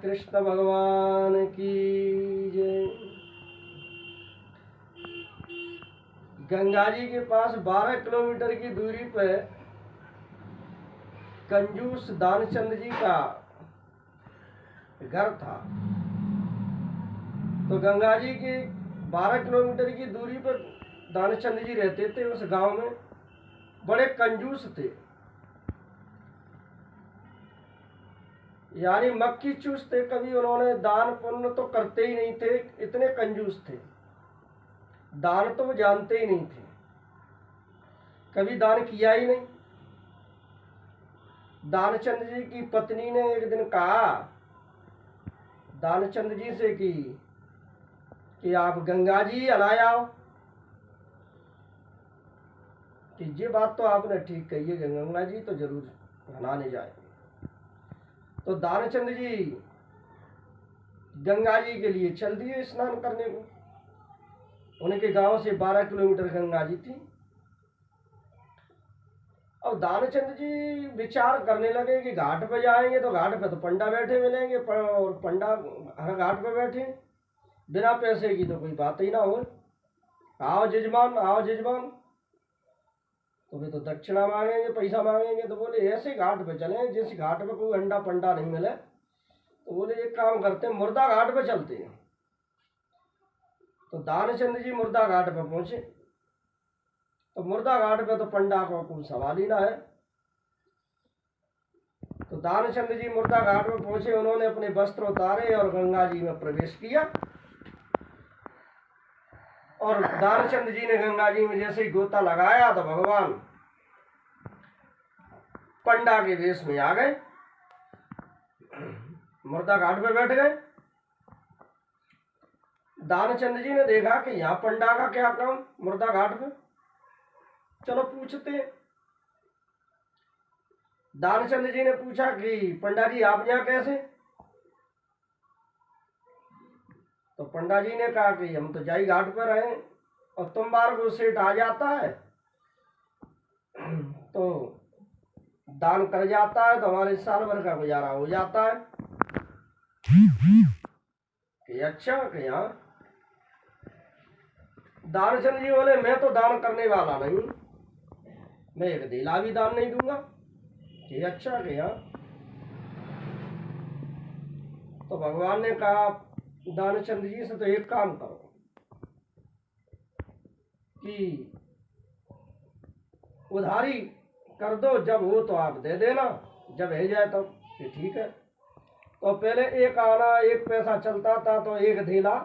कृष्ण भगवान की जय। गंगा जी के पास 12 किलोमीटर की दूरी पर कंजूस दानचंद जी का घर था। तो गंगा जी की 12 किलोमीटर की दूरी पर दानचंद जी रहते थे। उस गांव में बड़े कंजूस थे, यानी मक्खी चूस थे। कभी उन्होंने दान पुण्य तो करते ही नहीं थे, इतने कंजूस थे। दान तो वो जानते ही नहीं थे, कभी दान किया ही नहीं। दानचंद जी की पत्नी ने एक दिन कहा दानचंद जी से कि आप गंगा जी अलाए आओ। कि ये बात तो आपने ठीक कही है, गंगा जी तो जरूर नहाने जाएंगे। तो दानचंद जी गंगा जी के लिए चल दिए स्नान करने को। उनके गांव से 12 किलोमीटर गंगा जी थी। अब दानचंद जी विचार करने लगे कि घाट पे जाएंगे तो घाट पे तो पंडा बैठे मिलेंगे, और पंडा हर घाट पे बैठे, बिना पैसे की तो कोई बात ही ना हो। आओ जजमान, आओ जजमान। तो वे तो दक्षिणा मांगेंगे, पैसा मांगेंगे। तो बोले ऐसे घाट पे चलें जिस घाट पे कोई अंडा पंडा नहीं मिले। तो बोले एक काम करते हैं, मुर्दा घाट पे चलते हैं। तो दानचंद जी मुर्दा घाट पे पहुंचे। तो मुर्दा घाट पे तो पंडा को कोई सवाल ही ना है। तो दानचंद जी मुर्दा घाट पे पहुंचे। उन्होंने अपने वस्त्र उतारे और गंगा जी में प्रवेश किया। और दानचंद जी ने गंगा जी में जैसे ही गोता लगाया तो भगवान पंडा के वेश में आ गए, मुर्दा घाट पे बैठ गए। दानचंद जी ने देखा कि यहाँ पंडा का क्या काम मुर्दा घाट पे, चलो पूछते हैं। दानचंद जी ने पूछा कि पंडा जी आप यहाँ कैसे। तो पंडा जी ने कहा कि हम तो जाई घाट पर रहे और तुम बार को सेठ आ जाता है तो दान कर जाता है तो हमारे साल भर का गुजारा हो जाता है। कि अच्छा कि हाँ। दानचंद जी बोले मैं तो दान करने वाला नहीं, मैं एक धेला भी दान नहीं दूंगा। कि अच्छा कि हाँ। तो भगवान ने कहा दानचंद जी से तो एक काम करो कि उधारी कर दो, जब हो तो आप दे देना, जब है जाए तब। तो ठीक है। तो पहले एक आना 1 पैसा चलता था तो एक धेला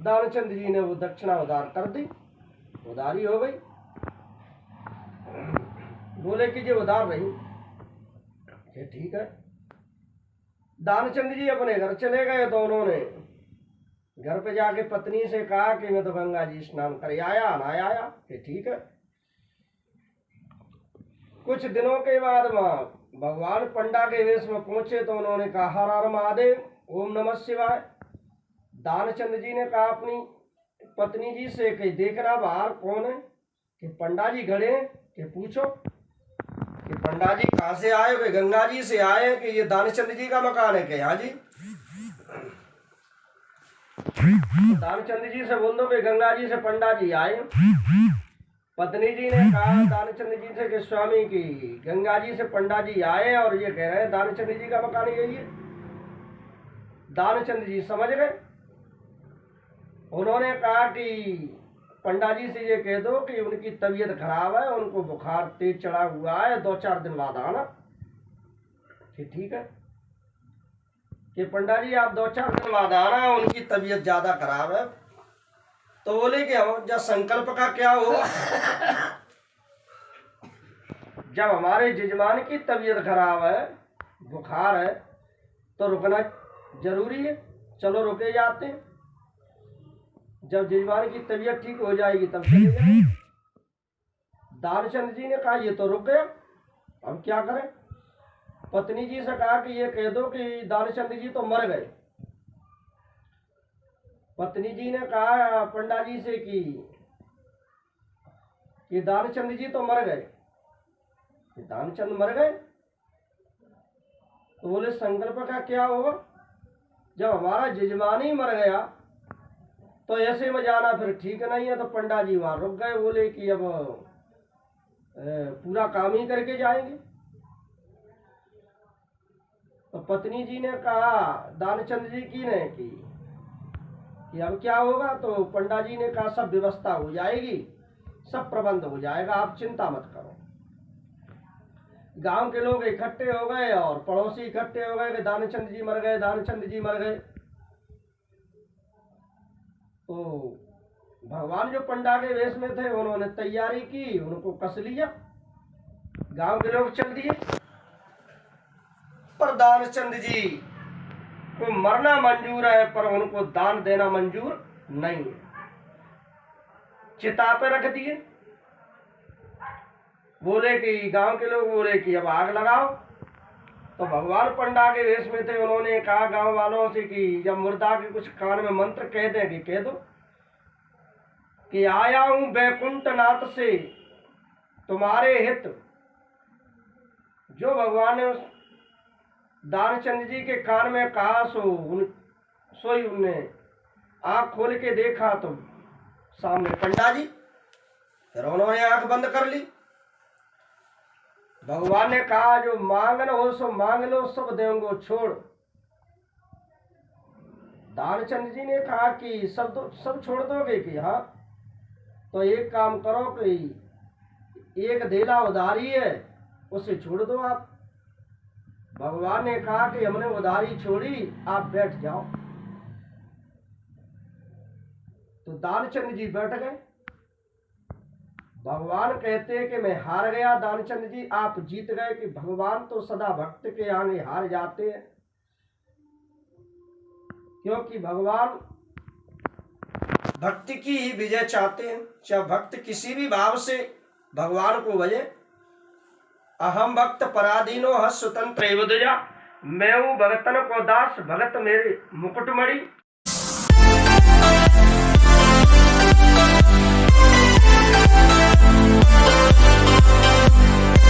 दानचंद जी ने वो दक्षिणा उधार कर दी, उधारी हो गई। बोले कि ये उधार रही। ये ठीक है। दानचंद जी अपने घर चले गए। तो उन्होंने घर पे जाके पत्नी से कहा कि मैं तो गंगा जी स्नान कर आया, नहाया आया। कि ठीक है। कुछ दिनों के बाद वहां भगवान पंडा के वेश में पहुंचे। तो उन्होंने कहा हर हर महादेव, ओम नमः शिवाय। दानचंद जी ने कहा अपनी पत्नी जी से कि देखना बाहर कौन है। कि पंडा जी खड़े हैं। कि पूछो कि पंडा जी कहाँ से आए। कि गंगा जी से आए। कि ये दानचंद जी का मकान है। कि हाँ जी। तो दानचंद जी से बोल दो कि गंगा जी से पंडा जी आए। पत्नी जी ने कहा दानचंद जी से कि स्वामी की गंगा जी से पंडा जी आए और ये कह रहे हैं दानचंद जी का मकान यही है। दानचंद जी समझ गए। उन्होंने कहा कि पंडा जी से ये कह दो कि उनकी तबीयत खराब है, उनको बुखार तेज चढ़ा हुआ है, 2-4 दिन बाद आना। कि ठीक है। कि पंडा जी आप 2-4 दिन बाद आना, उनकी तबीयत ज्यादा खराब है। तो बोले कि हम जब संकल्प का क्या होगा। जब हमारे जजमान की तबीयत खराब है, बुखार है, तो रुकना जरूरी है, चलो रुके जाते हैं। जब जजमान की तबीयत ठीक हो जाएगी तब चले जाएंगे। दानचंद जी ने कहा ये तो रुक गया, अब क्या करें। पत्नी जी से कहा कि ये कह दो कि दानचंद जी तो मर गए। पत्नी जी ने कहा पंडा जी से कि दानचंद जी तो मर गए। दानचंद मर गए। तो बोले संकल्प का क्या होगा। जब हमारा जजमान ही मर गया तो ऐसे में जाना फिर ठीक नहीं है। तो पंडा जी वहां रुक गए, बोले कि अब पूरा काम ही करके जाएंगे। तो पत्नी जी ने कहा दानचंद जी की ने कि अब क्या होगा। तो पंडा जी ने कहा सब व्यवस्था हो जाएगी, सब प्रबंध हो जाएगा, आप चिंता मत करो। गांव के लोग इकट्ठे हो गए और पड़ोसी इकट्ठे हो गए कि दानचंद जी मर गए, दानचंद जी मर गए। तो भगवान जो पंडा के वेश में थे उन्होंने तैयारी की, उनको कस लिया, गांव के लोग चल दिए। पर दानचंद जी को मरना मंजूर है पर उनको दान देना मंजूर नहीं है। चिता पे रख दिए, बोले कि गांव के लोग बोले कि अब आग लगाओ। तो भगवान पंडा के वेश में थे, उन्होंने कहा गांव वालों से कि जब मुर्दा के कुछ कान में मंत्र कह दें कि कह दो कि आया हूं बैकुंठ नाथ से तुम्हारे हित। जो भगवान ने दानचंद जी के कान में कहा सोई उनने आंख खोल के देखा तो सामने पंडा जी। फिर उन्होंने आंख बंद कर ली। भगवान ने कहा जो मांगना हो सो मांग लो, सब देंगे छोड़। दानचंद जी ने कहा कि सब छोड़ दोगे कि हाँ। तो एक काम करो कि एक धेला उधारी है उसे छोड़ दो आप। भगवान ने कहा कि हमने उधारी छोड़ी, आप बैठ जाओ। तो दानचंद जी बैठ गए। भगवान कहते हैं कि मैं हार गया, दानचंद जी आप जीत गए। कि भगवान तो सदा भक्त के आगे हार जाते हैं, क्योंकि भगवान भक्ति की ही विजय चाहते हैं। चाहे भक्त किसी भी भाव से भगवान को भजे। अहम भक्त पराधीनो ह स्वतंत्र एवं द्विजा, मैं हूं भगतन को दास, भगत मेरे मुकुटमणि।